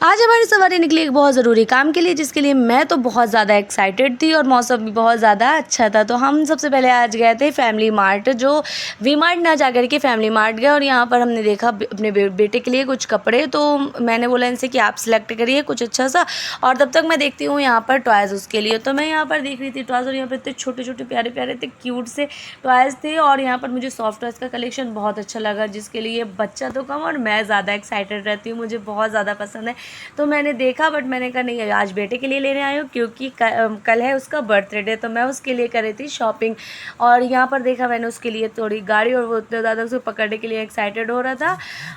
आज हमारी सवारी निकली एक बहुत ज़रूरी काम के लिए, जिसके लिए मैं तो बहुत ज़्यादा एक्साइटेड थी और मौसम भी बहुत ज़्यादा अच्छा था। तो हम सबसे पहले आज गए थे फैमिली मार्ट, जो वी मार्ट ना जा कर के फैमिली मार्ट गए और यहाँ पर हमने देखा अपने बेटे के लिए कुछ कपड़े। तो मैंने बोला इनसे कि आप सिलेक्ट करिए कुछ अच्छा सा, और तब तक मैं देखती हूँ यहाँ पर टॉयज़ उसके लिए। तो मैं यहाँ पर देख रही थी टॉयज़, और यहाँ पर इतने छोटे छोटे प्यारे प्यारे थे, क्यूट से टॉयज़ थे। और यहाँ पर मुझे सॉफ्ट टॉयज़ का कलेक्शन बहुत अच्छा लगा, जिसके लिए बच्चा तो कम और मैं ज़्यादा एक्साइटेड रहती हूँ, मुझे बहुत ज़्यादा पसंद है। तो मैंने देखा, बट मैंने कहा नहीं, आज बेटे के लिए लेने आई हूँ, क्योंकि कल है उसका बर्थडे, तो मैं उसके लिए कर रही थी शॉपिंग। और यहाँ पर देखा मैंने उसके लिए थोड़ी गाड़ी, और वो उतना ज़्यादा उसको पकड़ने के लिए एक्साइटेड हो रहा था,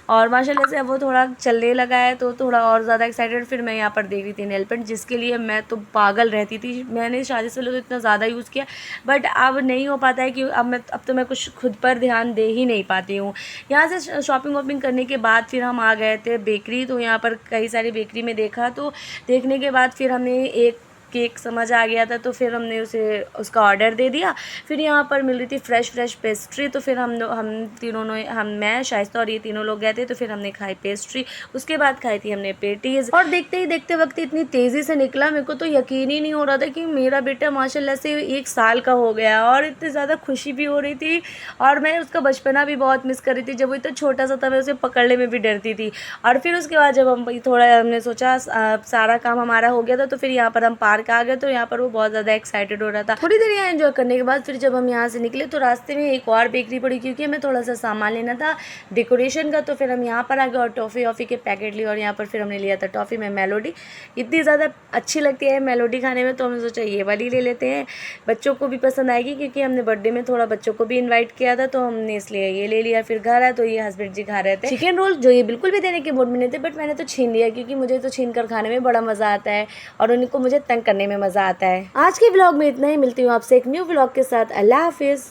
और माशाल्लाह से अब वो थोड़ा चलने लगा है, तो थोड़ा और ज़्यादा एक्साइटेड। फिर मैं यहाँ पर देख रही थी नेल पेंट, जिसके लिए मैं तो पागल रहती थी। मैंने शादी से पहले तो इतना ज़्यादा यूज़ किया, बट अब नहीं हो पाता है कि अब तो मैं कुछ खुद पर ध्यान दे ही नहीं पाती हूँ। यहाँ से शॉपिंग वॉपिंग करने के बाद फिर हम आ गए थे बेकरी। तो यहाँ पर कई सारी बेकरी में देखा, तो देखने के बाद फिर हमें एक केक समझ आ गया था, तो फिर हमने उसका ऑर्डर दे दिया। फिर यहाँ पर मिल रही थी फ्रेश पेस्ट्री, तो फिर मैं शाइस्ता और ये तीनों लोग गए थे, तो फिर हमने खाई पेस्ट्री। उसके बाद खाई थी हमने पेटीज, और देखते ही देखते वक्त इतनी तेज़ी से निकला, मेरे को तो यकीन ही नहीं हो रहा था कि मेरा बेटा माशाल्लाह से 1 साल का हो गया। और इतनी ज़्यादा खुशी भी हो रही थी, और मैं उसका बचपना भी बहुत मिस कर रही थी। जब वो इतना छोटा सा था, मैं उसे पकड़ने में भी डरती थी। और फिर उसके बाद जब हमने सोचा सारा काम हमारा हो गया था, तो फिर यहाँ पर हम पार्क आ गए। तो यहाँ पर वो बहुत ज़्यादा एक्साइटेड हो रहा था। थोड़ी देर यहाँ एंजॉय करने के बाद फिर जब हम यहाँ से निकले, तो रास्ते में एक और बेकरी पड़ी, क्योंकि हमें थोड़ा सा सामान लेना था डेकोरेशन का। तो फिर हम यहाँ पर आ गए और टॉफ़ी वॉफ़ी के पैकेट लिए, और यहाँ पर फिर हमने लिया था टॉफ़ी में मेलोडी। इतनी ज़्यादा अच्छी लगती है मेलोडी खाने में, तो हमने सोचा ये वाली ले लेते हैं, बच्चों को भी पसंद आएगी, क्योंकि हमने बर्थडे में थोड़ा बच्चों को भी इन्वाइट किया था, तो हमने इसलिए ये ले लिया। फिर घर आए तो ये हस्बैंड जी खा रहे थे चिकन रोल, जो ये बिल्कुल भी देने के मूड में नहीं थे, बट मैंने तो छीन लिया, क्योंकि मुझे तो छीन कर खाने में बड़ा मज़ा आता है और उनको मुझे तंग करने में मज़ा आता है। आज के व्लॉग में इतना ही, मिलती हूँ आपसे एक न्यू व्लॉग के साथ। अल्लाह हाफिज़।